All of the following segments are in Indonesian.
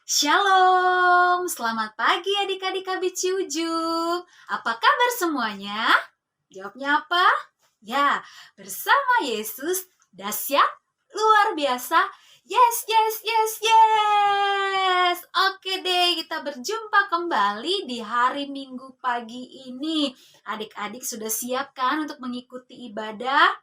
Shalom, selamat pagi adik-adik KBC Ujung. Apa kabar semuanya? Jawabnya apa? Ya, bersama Yesus, dahsyat, luar biasa. Yes, yes, yes, yes. Oke deh, kita berjumpa kembali di hari Minggu pagi ini. Adik-adik sudah siap kan untuk mengikuti ibadah?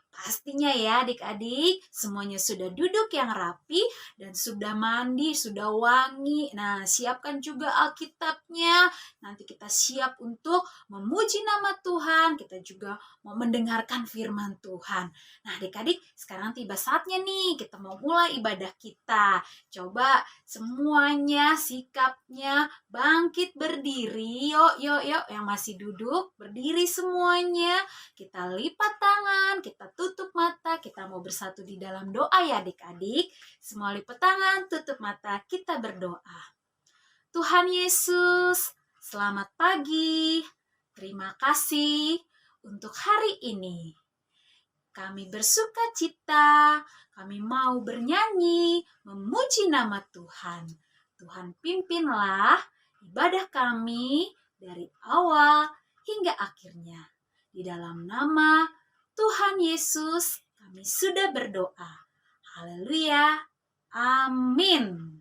Pastinya ya adik-adik, semuanya sudah duduk yang rapi dan sudah mandi, sudah wangi. Nah, siapkan juga Alkitabnya. Nanti kita siap untuk memuji nama Tuhan. Kita juga mau mendengarkan firman Tuhan. Nah, adik-adik, sekarang tiba saatnya nih kita mau mulai ibadah kita. Coba semuanya sikapnya bangkit berdiri. Yuk, yuk, yuk. Yang masih duduk, berdiri semuanya. Kita lipat tangan, kita tutup mata, kita mau bersatu di dalam doa ya adik-adik. Semua lipat tangan, tutup mata, kita berdoa. Tuhan Yesus, selamat pagi. Terima kasih untuk hari ini. Kami bersuka cita, kami mau bernyanyi, memuji nama Tuhan. Tuhan pimpinlah ibadah kami dari awal hingga akhirnya. Di dalam nama Tuhan Yesus kami sudah berdoa. Haleluya. Amin.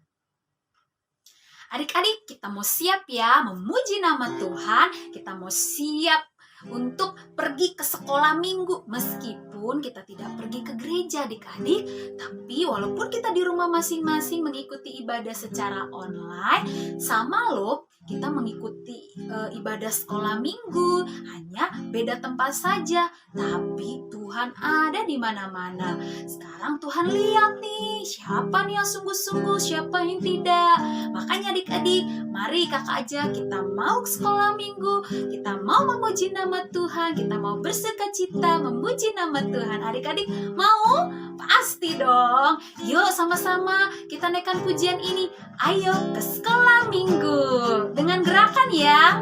Adik-adik, kita mau siap ya memuji nama Tuhan. Kita mau siap untuk pergi ke sekolah minggu. Meskipun kita tidak pergi ke gereja adik-adik, tapi walaupun kita di rumah masing-masing mengikuti ibadah secara online, sama loh kita mengikuti ibadah sekolah minggu, hanya beda tempat saja, tapi Tuhan ada di mana-mana. Sekarang Tuhan lihat nih, siapa nih yang sungguh-sungguh, siapa yang tidak. Makanya adik-adik, mari kakak aja kita mau ke sekolah minggu, kita mau memuji nama Tuhan, kita mau bersuka cita memuji nama Tuhan. Adik-adik mau? Pasti dong. Yuk sama-sama kita naikkan pujian ini. Ayo ke sekolah minggu dengan gerakan ya.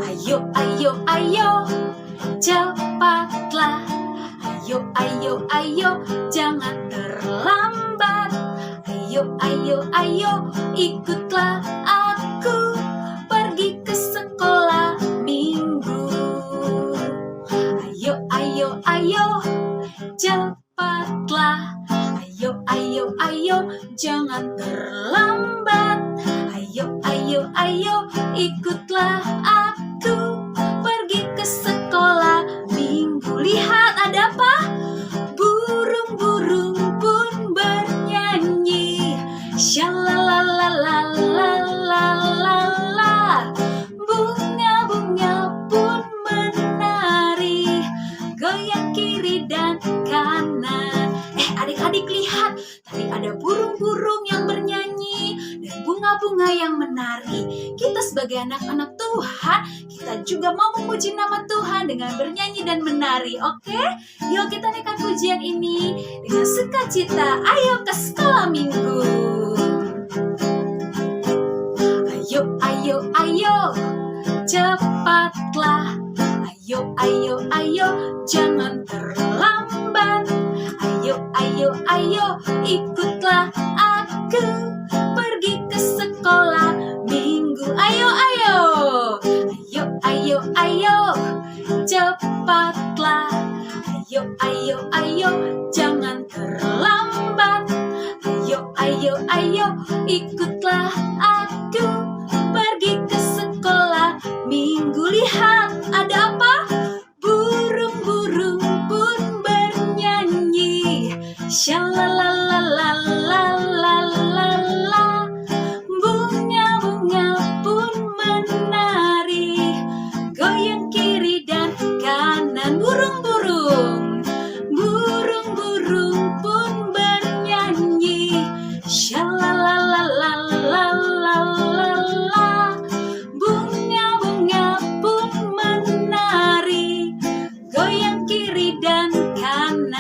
Ayo, ayo, ayo, cepatlah. Ayo, ayo, ayo, jangan terlambat. Ayo, ayo, ayo, ikutlah aku pergi ke sekolah minggu. Ayo, ayo, ayo, cepatlah. Ayo, ayo, ayo, jangan terlambat. Ayo, ayo, ayo, ikutlah aku pergi ke sekolah minggu. Lihat ada apa? Burung-burung pun bernyanyi. Shalalalalalalalala. Bunga-bunga pun menari, goyang kiri dan kanan. Adik-adik lihat, tadi ada burung-burung yang bernyanyi dan bunga-bunga yang menari. Kita sebagai anak-anak Tuhan, kita juga mau memuji nama Tuhan dengan bernyanyi dan menari. Oke? Yuk kita naikkan pujian ini dengan sukacita. Ayo ke sekolah minggu. Ayo, ayo, ayo, cepatlah. Ayo, ayo, ayo, jangan terlambat. Ayo, ayo, ayo, ikutlah aku pergi ke sekolah minggu. Ayo, ayo. Ayo, ayo, ayo, cepatlah. Ayo, ayo, ayo, jangan terlambat. Ayo, ayo, ayo, ikutlah aku pergi ke sekolah minggu. Lihat, ada apa? Burung-burung pun bernyanyi. Shalalalalalalalala. Bunga-bunga pun menari, goyang kiri dan kanan. Burung-burung, burung-burung pun bernyanyi. Shalalalalalalalala. Bunga-bunga pun menari, goyang kiri dan kanan.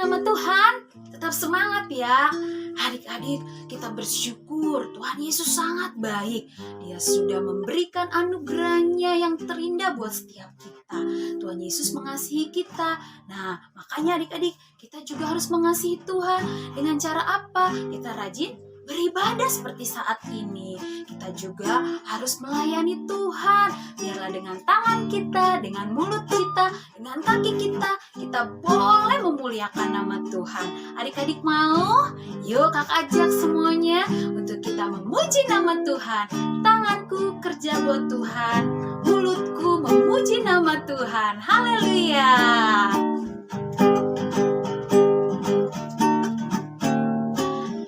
nama Tuhan. Tetap semangat ya. Adik-adik, kita bersyukur Tuhan Yesus sangat baik. Dia sudah memberikan anugerahnya yang terindah buat setiap kita. Tuhan Yesus mengasihi kita. Nah, makanya adik-adik, kita juga harus mengasihi Tuhan. Dengan cara apa? Kita rajin beribadah seperti saat ini. Kita juga harus melayani Tuhan. Biarlah dengan tangan kita, dengan mulut kita, dengan kaki kita boleh memuliakan nama Tuhan. Adik-adik mau? Yuk kakak ajak semuanya untuk kita memuji nama Tuhan. Tanganku kerja buat Tuhan, mulutku memuji nama Tuhan. Haleluya.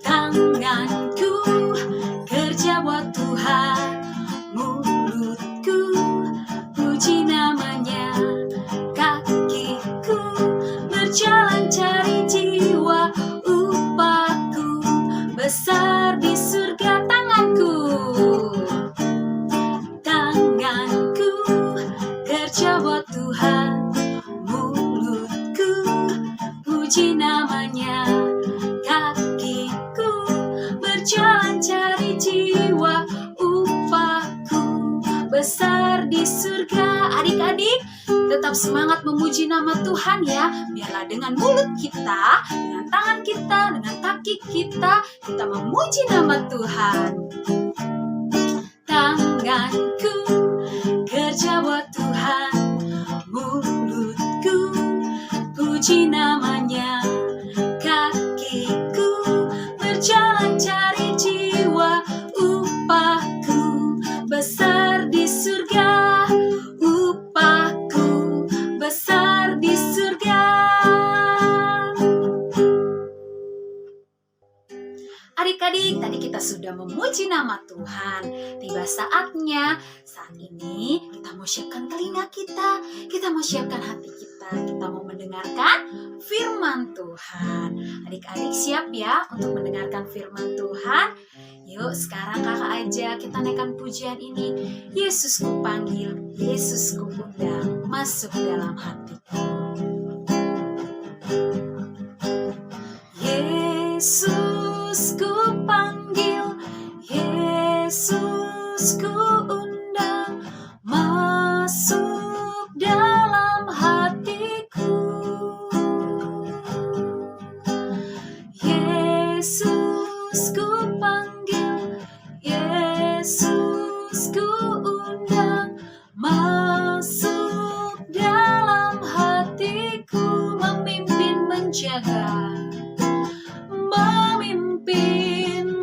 Tanganku kerja buat Tuhan, mulutku puji namanya, kakiku berjalan cari jiwa, upahku besar di surga. Tanganku kerja buat Tuhan, mulutku puji namanya, kakiku berjalan cari jiwa, upahku besar di surga. Adik-adik, tetap semangat memuji nama Tuhan ya. Biarlah dengan mulut kita, dengan tangan kita, dengan kaki kita memuji nama Tuhan. Tanganku kerja buat Tuhan, mulutku puji namanya, kakiku berjalan cari jiwa, upahku besar di surga, upahku besar di surga. Adik-adik, tadi kita sudah memuji nama Tuhan. Tiba saatnya, saat ini kita mau siapkan telinga kita mau siapkan hati kita mau mendengarkan firman Tuhan. Adik-adik siap ya untuk mendengarkan firman Tuhan? Yuk sekarang kakak aja kita naikkan pujian ini. Yesus ku panggil, Yesus ku undang, masuk dalam hatiku. Yesus ku panggil, Yesus ku undang, masuk dalam hatiku. Yesus ku panggil, Yesus ku undang, masuk dalam hatiku. Memimpin menjaga,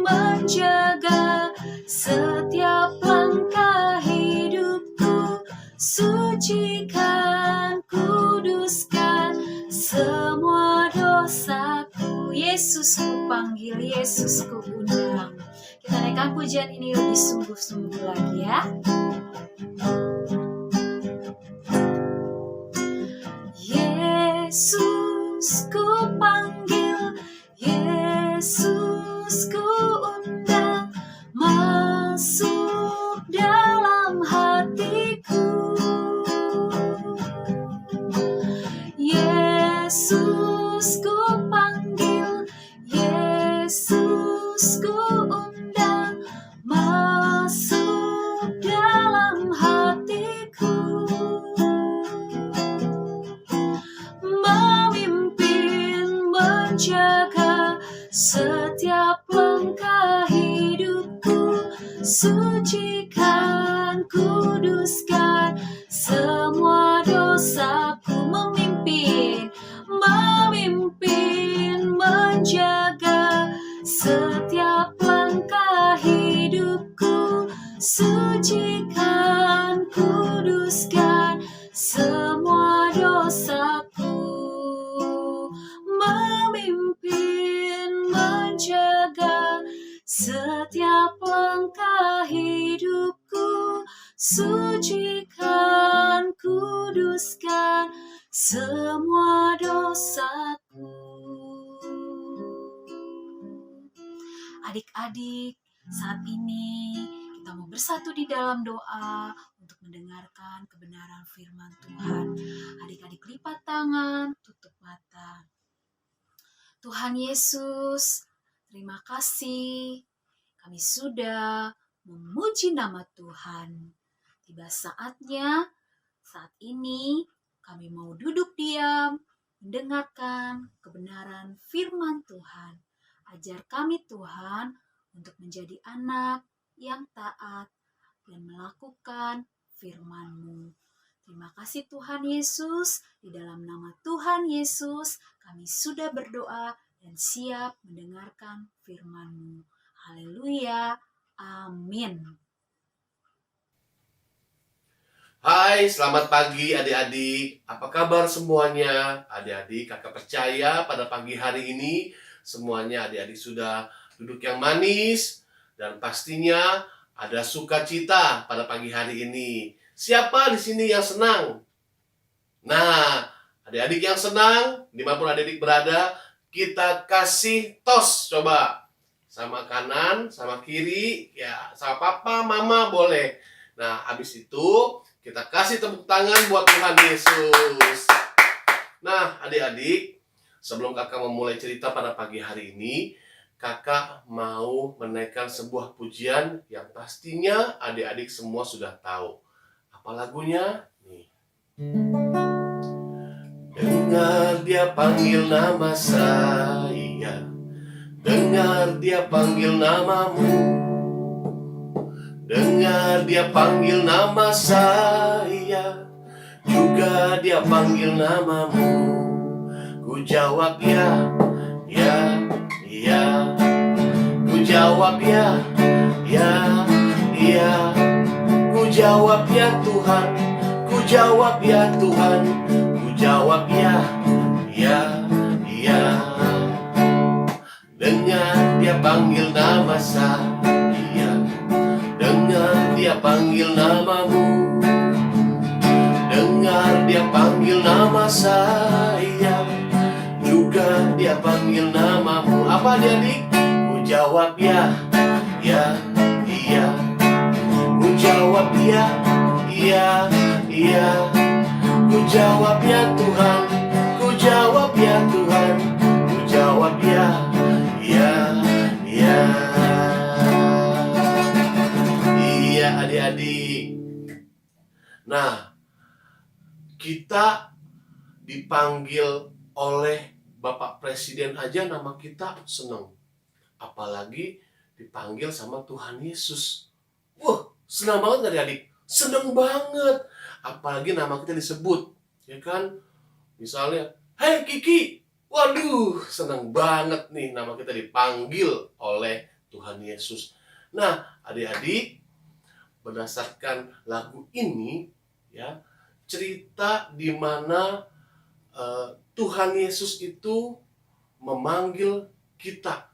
menjaga setiap langkah hidupku, sucikan, kuduskan semua dosaku. Yesus ku panggil, Yesus ku undang. Kita naikkan pujian ini lebih sungguh-sungguh lagi ya. Yesus ku panggil, Yesus ku undang, masuk dalam hatiku. Yesus ku panggil, Yesus ku undang, masuk dalam hatiku. Memimpin, menjaga setiap langkah hidupku, sucikan, kuduskan semua dosaku. Memimpin, menjaga setiap langkah hidupku, sucikan, kuduskan semua dosaku. Memimpin, menjaga setiap langkah hidupku, sucikan, kuduskan semua dosaku. Adik-adik, saat ini kita mau bersatu di dalam doa untuk mendengarkan kebenaran firman Tuhan. Adik-adik lipat tangan, tutup mata. Tuhan Yesus, terima kasih. Kami sudah memuji nama Tuhan. Tiba saatnya, saat ini kami mau duduk diam, mendengarkan kebenaran firman Tuhan. Ajar kami Tuhan untuk menjadi anak yang taat dan melakukan firman-Mu. Terima kasih Tuhan Yesus, di dalam nama Tuhan Yesus kami sudah berdoa dan siap mendengarkan firman-Mu. Haleluya, amin. Hai, selamat pagi adik-adik. Apa kabar semuanya? Adik-adik, kakak percaya pada pagi hari ini semuanya adik-adik sudah duduk yang manis dan pastinya ada sukacita pada pagi hari ini. Siapa di sini yang senang? Nah, adik-adik yang senang, dimanapun adik-adik berada, kita kasih tos coba. Sama kanan, sama kiri, ya sama papa, mama boleh. Nah, habis itu kita kasih tepuk tangan buat Tuhan Yesus. Nah, adik-adik, sebelum kakak memulai cerita pada pagi hari ini, kakak mau menaikkan sebuah pujian yang pastinya adik-adik semua sudah tahu. Apa lagunya? Nih. Dengar dia panggil nama saya, dengar dia panggil namamu, dengar dia panggil nama saya, juga dia panggil namamu. Ku jawab ya, ya, ya. Ku jawab ya, ya, ya. Ku jawab ya Tuhan, ku jawab ya Tuhan, ku jawab ya, ya, ya. Dengar dia panggil nama saya, dengar dia panggil namamu, dengar dia panggil nama saya, juga dia panggil namamu. Apa adik-adik? Ku jawab ya, ya, iya. Ku jawab ya, iya, iya. Ku jawab ya Tuhan, ku jawab ya Tuhan, ku jawab ya, ya, ya. Iya adik-adik. Nah, kita dipanggil oleh Bapak Presiden aja nama kita seneng. Apalagi dipanggil sama Tuhan Yesus. Wah, senang banget adik-adik. Seneng banget. Apalagi nama kita disebut. Ya kan? Misalnya, "Hei Kiki." Waduh, senang banget nih nama kita dipanggil oleh Tuhan Yesus. Nah, adik-adik, berdasarkan lagu ini, ya, cerita di mana Tuhan Yesus itu memanggil kita.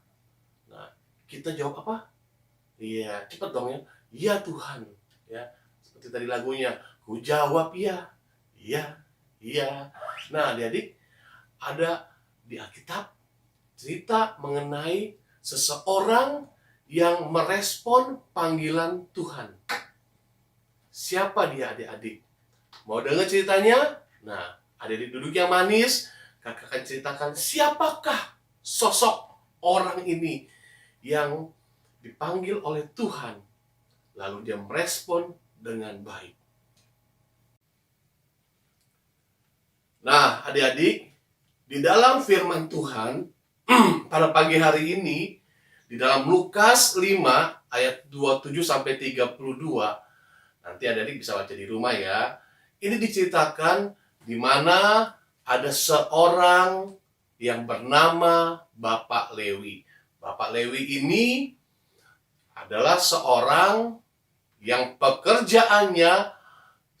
Nah, kita jawab apa? Iya, cepat dong ya. Ya Tuhan, ya. Seperti tadi lagunya, ku jawab ya, iya, iya. Nah, adik-adik, ada di Alkitab cerita mengenai seseorang yang merespon panggilan Tuhan. Siapa dia adik-adik? Mau dengar ceritanya? Nah, adik-adik duduk yang manis, kakak akan ceritakan siapakah sosok orang ini yang dipanggil oleh Tuhan, lalu dia merespon dengan baik. Nah, adik-adik, di dalam firman Tuhan pada pagi hari ini, di dalam Lukas 5 ayat 27 sampai 32, nanti adik-adik bisa baca di rumah ya. Ini diceritakan di mana ada seorang yang bernama Bapak Lewi. Bapak Lewi ini adalah seorang yang pekerjaannya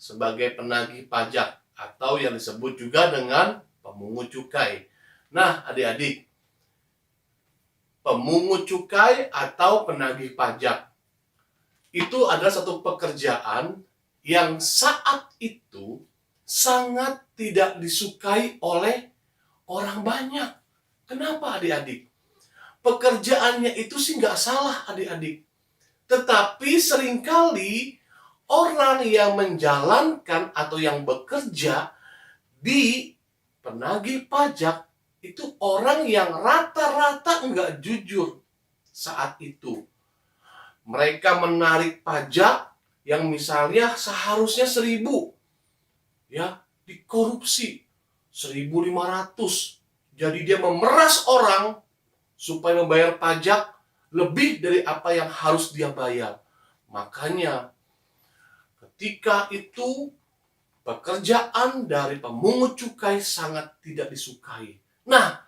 sebagai penagih pajak atau yang disebut juga dengan pemungut cukai. Nah, adik-adik, pemungut cukai atau penagih pajak itu adalah satu pekerjaan yang saat itu sangat tidak disukai oleh orang banyak. Kenapa adik-adik? Pekerjaannya itu sih nggak salah adik-adik. Tetapi seringkali orang yang menjalankan atau yang bekerja di penagih pajak itu orang yang rata-rata enggak jujur saat itu. Mereka menarik pajak yang misalnya seharusnya 1.000, ya, dikorupsi 1.500. Jadi dia memeras orang supaya membayar pajak lebih dari apa yang harus dia bayar. Makanya ketika itu pekerjaan dari pemungut cukai sangat tidak disukai. Nah,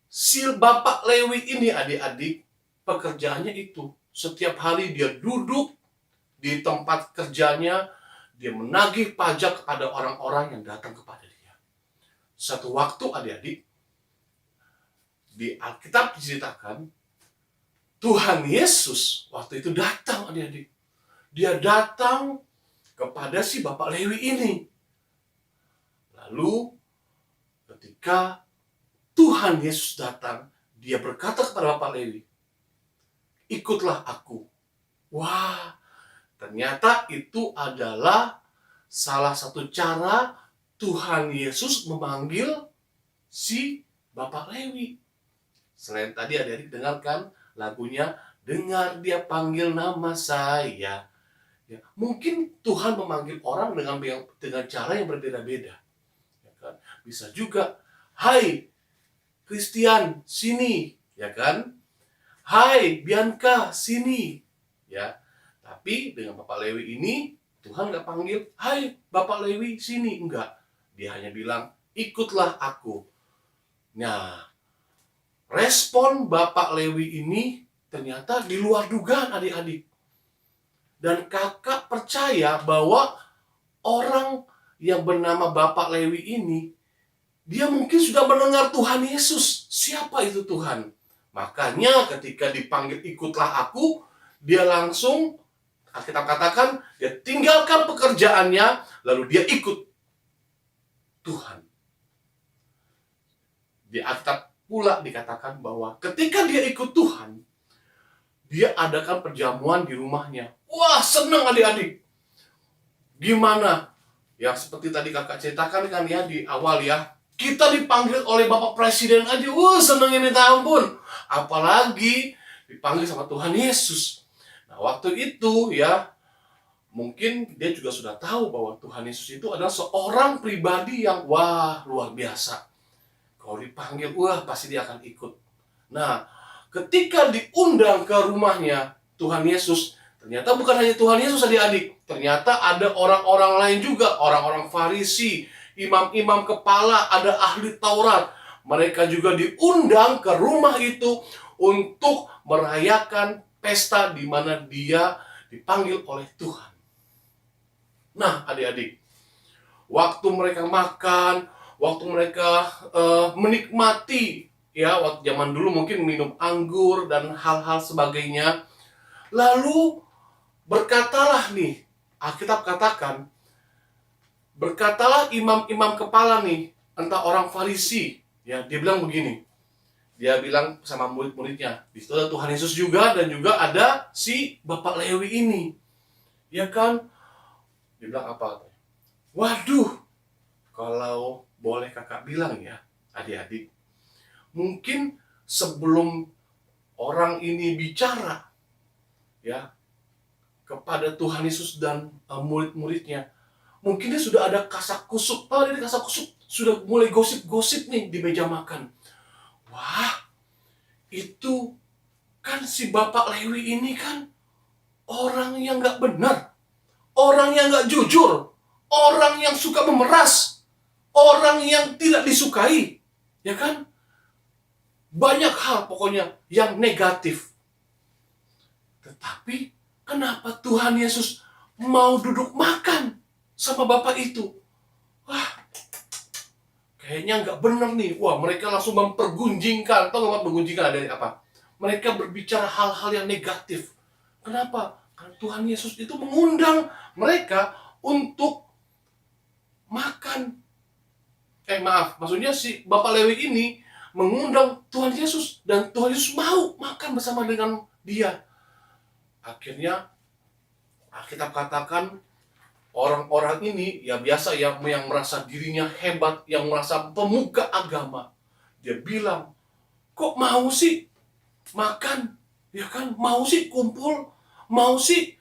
si Bapak Lewi ini adik-adik, pekerjaannya itu setiap hari dia duduk di tempat kerjanya, dia menagih pajak kepada orang-orang yang datang kepada dia. Satu waktu adik-adik, di Alkitab diceritakan, Tuhan Yesus waktu itu datang adik-adik. Dia datang kepada si Bapak Lewi ini. Lalu ketika Tuhan Yesus datang, dia berkata kepada Bapak Lewi, ikutlah aku. Wah, ternyata itu adalah salah satu cara Tuhan Yesus memanggil si Bapak Lewi. Selain tadi adik-adik dengarkan lagunya, dengar dia panggil nama saya. Ya, mungkin Tuhan memanggil orang dengan cara yang berbeda-beda. Ya kan? Bisa juga, hai Christian, sini, ya kan? Hai Bianca, sini, ya. Tapi dengan Bapak Lewi ini, Tuhan nggak panggil, hai Bapak Lewi, sini, enggak. Dia hanya bilang, ikutlah aku. Nah, respon Bapak Lewi ini ternyata di luar dugaan adik-adik. Dan kakak percaya bahwa orang yang bernama Bapak Lewi ini, dia mungkin sudah mendengar Tuhan Yesus. Siapa itu Tuhan? Makanya ketika dipanggil ikutlah aku, dia langsung, Alkitab katakan, dia tinggalkan pekerjaannya, lalu dia ikut Tuhan. Di Alkitab pula dikatakan bahwa ketika dia ikut Tuhan, dia adakan perjamuan di rumahnya. Wah, senang adik-adik. Gimana? Ya seperti tadi kakak ceritakan kan ya di awal ya. Kita dipanggil oleh Bapak Presiden aja. Senang ini ampun. Apalagi dipanggil sama Tuhan Yesus. Nah, waktu itu ya, mungkin dia juga sudah tahu bahwa Tuhan Yesus itu adalah seorang pribadi yang wah, luar biasa. Kalau dipanggil, wah pasti dia akan ikut. Nah, ketika diundang ke rumahnya Tuhan Yesus, ternyata bukan hanya Tuhan Yesus adik-adik, ternyata ada orang-orang lain juga, orang-orang Farisi, imam-imam kepala, ada ahli Taurat. Mereka juga diundang ke rumah itu untuk merayakan pesta di mana dia dipanggil oleh Tuhan. Nah, adik-adik, waktu mereka makan, waktu mereka menikmati, ya, waktu zaman dulu mungkin minum anggur dan hal-hal sebagainya. Lalu berkatalah nih, Alkitab katakan, berkatalah imam-imam kepala nih, entah orang Farisi, ya, dia bilang begini. Dia bilang sama murid-muridnya, di situ ada Tuhan Yesus juga dan juga ada si Bapak Lewi ini. Ya kan? Dia bilang apa? Waduh, kalau boleh kakak bilang ya, adik-adik, mungkin sebelum orang ini bicara ya kepada Tuhan Yesus dan murid-muridnya, mungkin dia sudah ada kasak kusuk. Dari kasak kusuk sudah mulai gosip-gosip nih di meja makan. Wah, itu kan si Bapak Lewi ini kan orang yang gak benar, orang yang gak jujur, orang yang suka memeras, orang yang tidak disukai, ya kan? Banyak hal pokoknya yang negatif. Tetapi kenapa Tuhan Yesus mau duduk makan sama Bapak itu? Wah, kayaknya nggak benar nih. Wah, mereka langsung mempergunjingkan. Tahu nggak mempergunjingkan dari apa? Mereka berbicara hal-hal yang negatif. Kenapa? Karena Tuhan Yesus itu mengundang mereka untuk makan. Maksudnya si Bapak Lewi ini mengundang Tuhan Yesus. Dan Tuhan Yesus mau makan bersama dengan dia. Akhirnya, Alkitab katakan, orang-orang ini ya biasa yang merasa dirinya hebat, yang merasa pemuka agama, Dia bilang, kok mau sih makan, ya kan? Mau sih kumpul, mau sih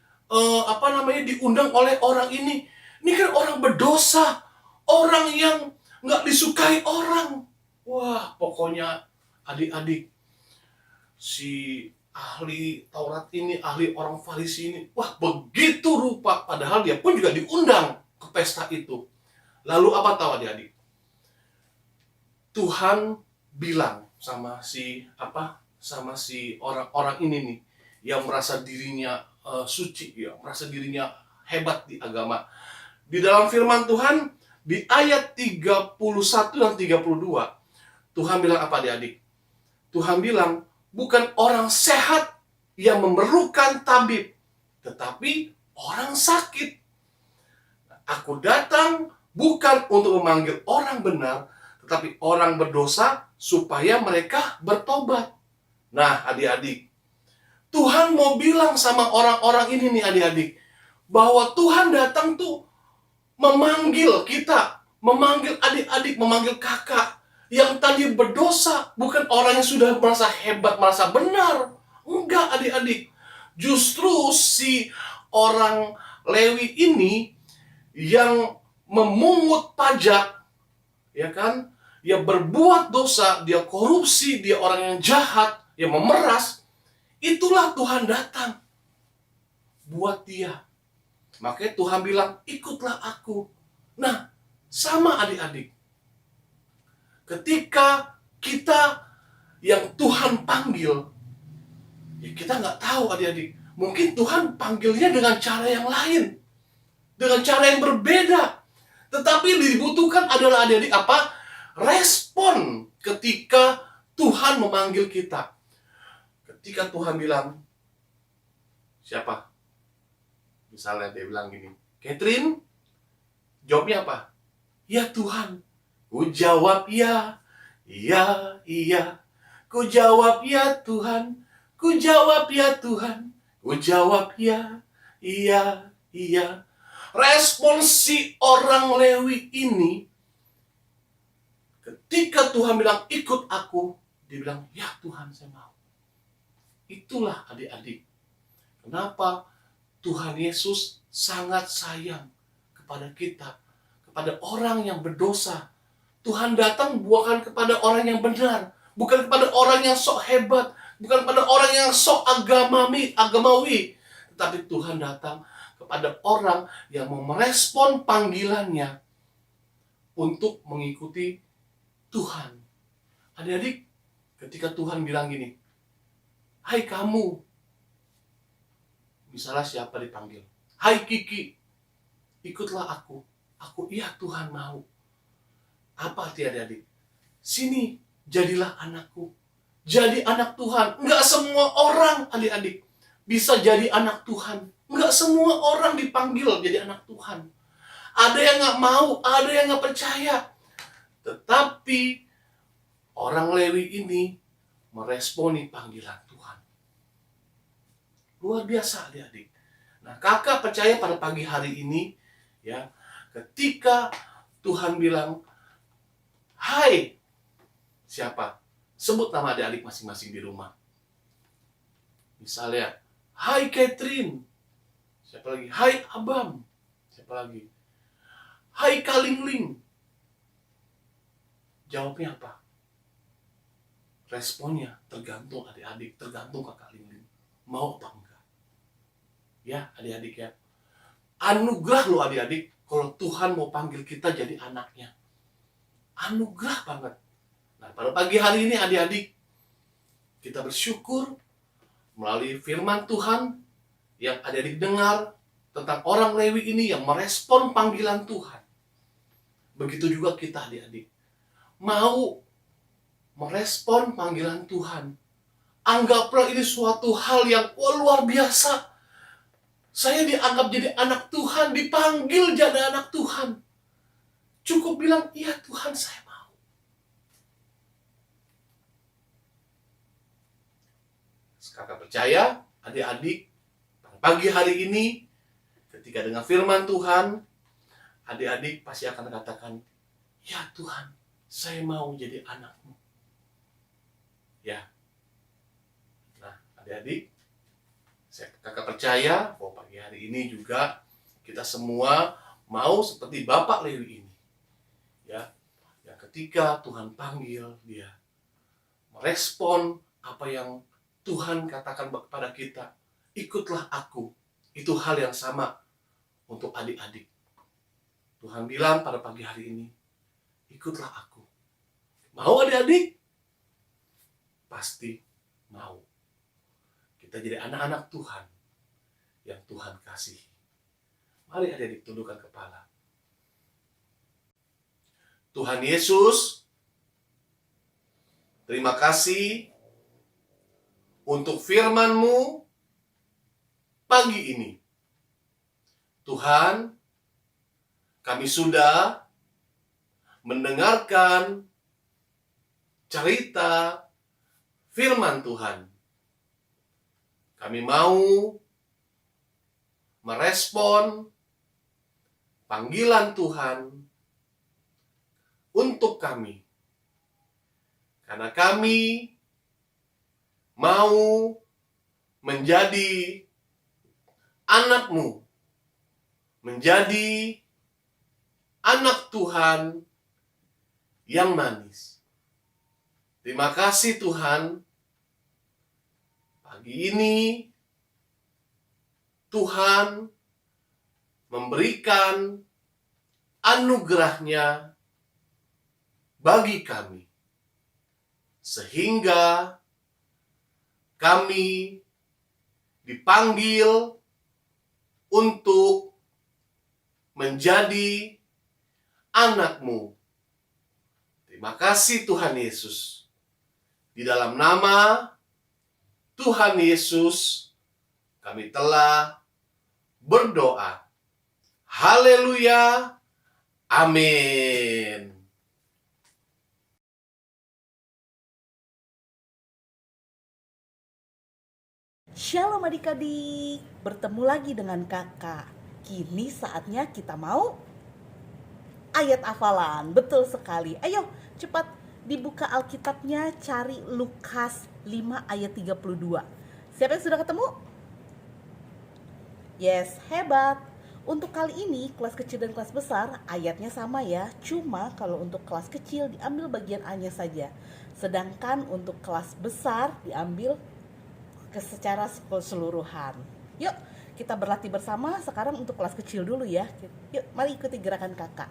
diundang oleh orang ini. Ini kan orang berdosa, orang yang nggak disukai orang. Wah, pokoknya adik-adik, si ahli Taurat ini, ahli orang Farisi ini, wah begitu rupa. Padahal dia pun juga diundang ke pesta itu. Lalu apa tahu adik-adik? Tuhan bilang sama si orang-orang ini nih, yang merasa dirinya suci, ya, merasa dirinya hebat di agama. Di dalam firman Tuhan, di ayat 31 dan 32, Tuhan bilang apa adik-adik? Tuhan bilang, bukan orang sehat yang memerlukan tabib, tetapi orang sakit. Aku datang bukan untuk memanggil orang benar, tetapi orang berdosa supaya mereka bertobat. Nah, adik-adik, Tuhan mau bilang sama orang-orang ini nih adik-adik, bahwa Tuhan datang tuh memanggil kita, memanggil adik-adik, memanggil kakak yang tadi berdosa, bukan orang yang sudah merasa hebat, merasa benar. Enggak adik-adik. Justru si orang Lewi ini yang memungut pajak, ya kan? Dia berbuat dosa, dia korupsi, dia orang yang jahat, yang memeras. Itulah Tuhan datang buat dia. Makanya Tuhan bilang, ikutlah aku. Nah, sama adik-adik. Ketika kita yang Tuhan panggil, ya kita nggak tahu adik-adik. Mungkin Tuhan panggilnya dengan cara yang lain. Dengan cara yang berbeda. Tetapi dibutuhkan adalah adik-adik apa? Respon ketika Tuhan memanggil kita. Ketika Tuhan bilang, siapa? Misalnya dia bilang gini, Catherine, jawabnya apa? Ya Tuhan. Ku jawab ya, iya, iya. Ku jawab ya Tuhan, ku jawab ya Tuhan, ku jawab ya, iya, iya. Respon si orang Lewi ini, ketika Tuhan bilang ikut aku, dia bilang ya Tuhan saya mau. Itulah adik-adik, kenapa Tuhan Yesus sangat sayang kepada kita, kepada orang yang berdosa. Tuhan datang bukan kepada orang yang benar, bukan kepada orang yang sok hebat, bukan kepada orang yang sok agamawi, tetapi Tuhan datang kepada orang yang mau merespon panggilannya untuk mengikuti Tuhan. Adik-adik, ketika Tuhan bilang gini, hai kamu, misalnya siapa dipanggil, hai Kiki, ikutlah aku. Aku, iya Tuhan mau. Apa arti adik-adik? Sini, jadilah anakku. Jadi anak Tuhan. Enggak semua orang adik-adik bisa jadi anak Tuhan. Enggak semua orang dipanggil jadi anak Tuhan. Ada yang nggak mau, ada yang nggak percaya. Tetapi orang Lewi ini meresponi panggilan Tuhan. Luar biasa adik-adik. Nah, kakak percaya pada pagi hari ini, ya, ketika Tuhan bilang, hai, siapa? Sebut nama adik-adik masing-masing di rumah. Misalnya, hai Catherine. Siapa lagi? Hai Abam. Siapa lagi? Hai Kalingling. Jawabnya apa? Responnya tergantung adik-adik, tergantung kakak Lingling. Mau apa enggak? Ya adik-adik ya. Anugerah loh adik-adik kalau Tuhan mau panggil kita jadi anaknya. Anugerah banget. Nah, pada pagi hari ini adik-adik, kita bersyukur melalui firman Tuhan yang adik-adik dengar tentang orang Lewi ini yang merespon panggilan Tuhan. Begitu juga kita adik-adik. Mau merespon panggilan Tuhan. Anggaplah ini suatu hal yang luar biasa. Saya dianggap jadi anak Tuhan, dipanggil jadi anak Tuhan. Cukup bilang, iya Tuhan saya mau. Kakak percaya, adik-adik, pagi hari ini, ketika dengar firman Tuhan, adik-adik pasti akan katakan, ya Tuhan, saya mau jadi anakmu. Ya. Nah, adik-adik, kakak percaya bahwa pagi hari ini juga kita semua mau seperti Bapak Lewi ini. Ya, ketika Tuhan panggil dia merespon apa yang Tuhan katakan kepada kita, ikutlah aku. Itu hal yang sama untuk adik-adik. Tuhan bilang pada pagi hari ini, ikutlah aku. Mau adik-adik? Pasti mau. Kita jadi anak-anak Tuhan yang Tuhan kasihi. Mari adik-adik tundukkan kepala. Tuhan Yesus, terima kasih untuk firman-Mu pagi ini. Tuhan, kami sudah mendengarkan cerita firman Tuhan. Kami mau merespon panggilan Tuhan untuk kami. Karena kami mau menjadi anak-Mu, menjadi anak Tuhan yang manis. Terima kasih Tuhan. Pagi ini Tuhan memberikan anugerah-Nya bagi kami. Sehingga kami dipanggil untuk menjadi anak-Mu. Terima kasih Tuhan Yesus. Di dalam nama Tuhan Yesus, kami telah berdoa. Haleluya. Amin. Shalom adik-adik, bertemu lagi dengan kakak. Kini saatnya kita mau ayat hafalan, betul sekali. Ayo cepat dibuka Alkitabnya, cari Lukas 5 ayat 32. Siapa yang sudah ketemu? Yes, hebat. Untuk kali ini kelas kecil dan kelas besar ayatnya sama ya. Cuma kalau untuk kelas kecil diambil bagian A-nya saja. Sedangkan untuk kelas besar diambil secara keseluruhan. Yuk kita berlatih bersama sekarang untuk kelas kecil dulu ya. Yuk mari ikuti gerakan kakak.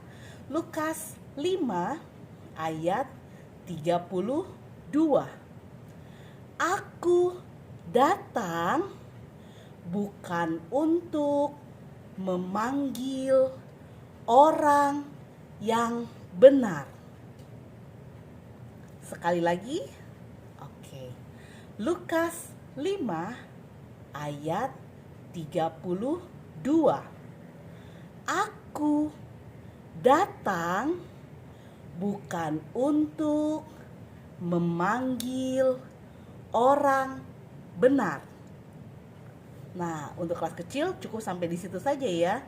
Lukas 5 ayat 32. Aku datang bukan untuk memanggil orang yang benar. Sekali lagi. Oke. Lukas 5 ayat 32. Aku datang bukan untuk memanggil orang benar. Nah, untuk kelas kecil cukup sampai di situ saja ya.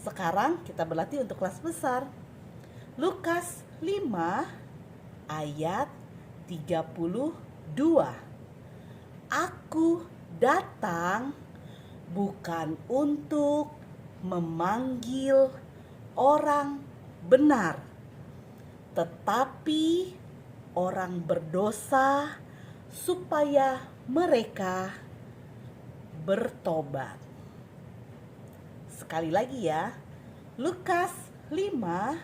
Sekarang kita berlatih untuk kelas besar. Lukas 5 ayat 32. Aku datang bukan untuk memanggil orang benar, tetapi orang berdosa supaya mereka bertobat. Sekali lagi ya. Lukas 5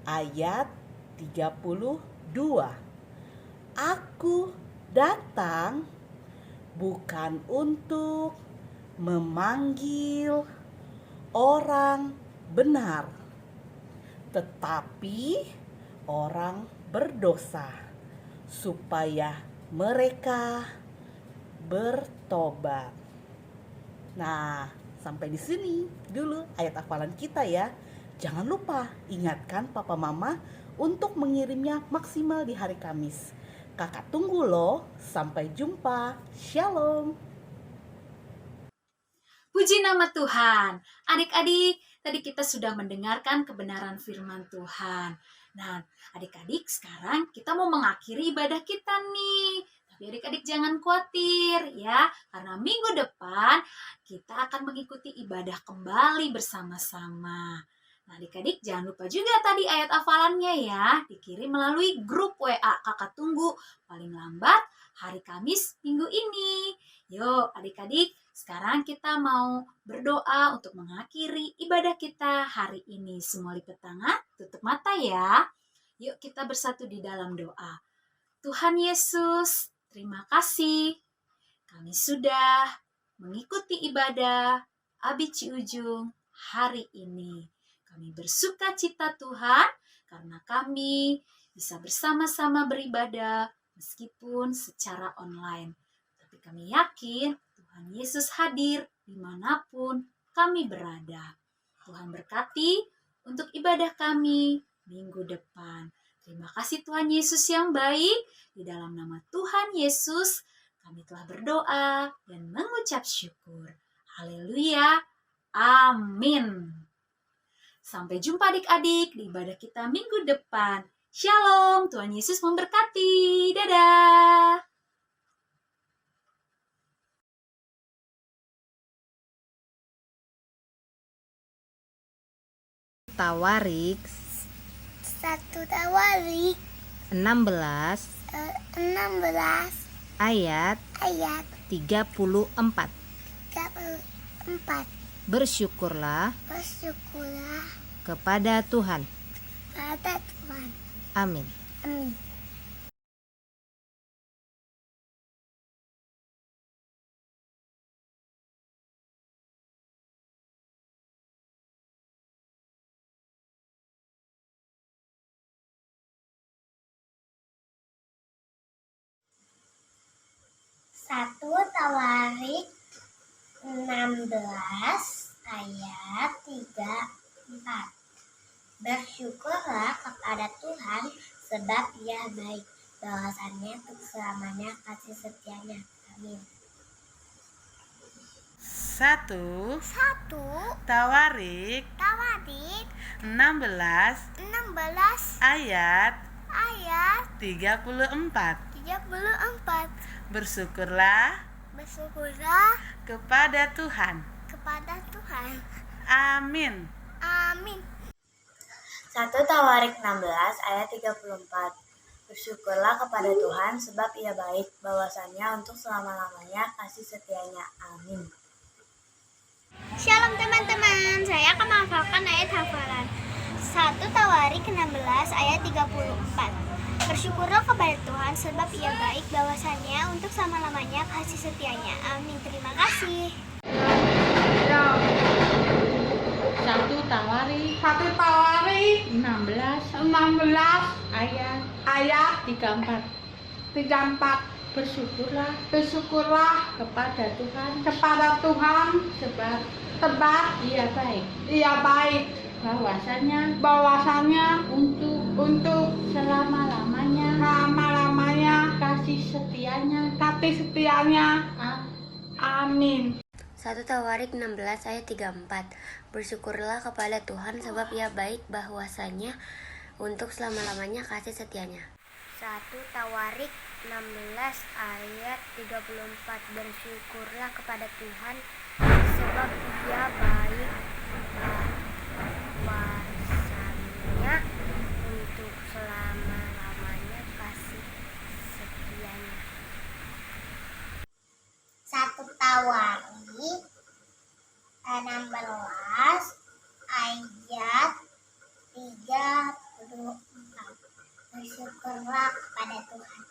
ayat 32. Aku datang bukan untuk memanggil orang benar, tetapi orang berdosa supaya mereka bertobat. Nah, sampai di sini dulu ayat hafalan kita ya. Jangan lupa ingatkan papa mama untuk mengirimnya maksimal di hari Kamis. Kakak tunggu loh. Sampai jumpa. Shalom. Puji nama Tuhan. Adik-adik, tadi kita sudah mendengarkan kebenaran firman Tuhan. Nah, adik-adik sekarang kita mau mengakhiri ibadah kita nih. Tapi adik-adik jangan khawatir ya, karena minggu depan kita akan mengikuti ibadah kembali bersama-sama. Nah, adik-adik jangan lupa juga tadi ayat hafalannya ya, dikirim melalui grup WA Kakak Tunggu paling lambat hari Kamis minggu ini. Yuk adik-adik, sekarang kita mau berdoa untuk mengakhiri ibadah kita hari ini. Semua lipat tangan, tutup mata ya. Yuk kita bersatu di dalam doa. Tuhan Yesus, terima kasih. Kami sudah mengikuti ibadah Abi Ciujung hari ini. Kami bersuka cita Tuhan karena kami bisa bersama-sama beribadah meskipun secara online. Tapi kami yakin Tuhan Yesus hadir dimanapun kami berada. Tuhan berkati untuk ibadah kami minggu depan. Terima kasih Tuhan Yesus yang baik. Di dalam nama Tuhan Yesus kami telah berdoa dan mengucap syukur. Haleluya. Amin. Sampai jumpa adik-adik di ibadah kita minggu depan. Shalom. Tuhan Yesus memberkati. Dadah. Tawarik 16 ayat 34. Bersyukurlah kepada Tuhan. Amin. Amin. 1 Tawarik 16 ayat 34. Bersyukurlah kepada Tuhan sebab Ia baik, bahwasannya untuk selamanya kasih setianya. Amin. 1 Tawarik Tawarik 16 16 ayat ayat 34. 34. Bersyukurlah kepada Tuhan. Amin. Amin. 1 Tawarik 16 ayat 34. Bersyukurlah kepada Tuhan sebab Ia baik, bahwasannya untuk selama-lamanya kasih setianya. Amin. Shalom teman-teman, saya akan menghafalkan ayat hafalan 1 Tawarik 16 ayat 34. Bersyukurlah kepada Tuhan sebab Ia baik, bahwasannya untuk selama-lamanya kasih setianya. Amin. Terima kasih. 1 Tawarik 16 ayat 34. Bersyukurlah kepada Tuhan sebab Ia baik bahwasanya untuk selama-lamanya kasih setianya. Amin. 1 Tawarik 16 ayat 34. Bersyukurlah kepada Tuhan sebab Ia baik, bahwasanya untuk selama-lamanya kasih setianya. 1 Tawarik 16 ayat 34. Bersyukurlah kepada Tuhan sebab Ia baik, bahwasanya untuk selama-lamanya kasih setianya. 1 Tawarik 16 ayat 34. Bersyukurlah kepada Tuhan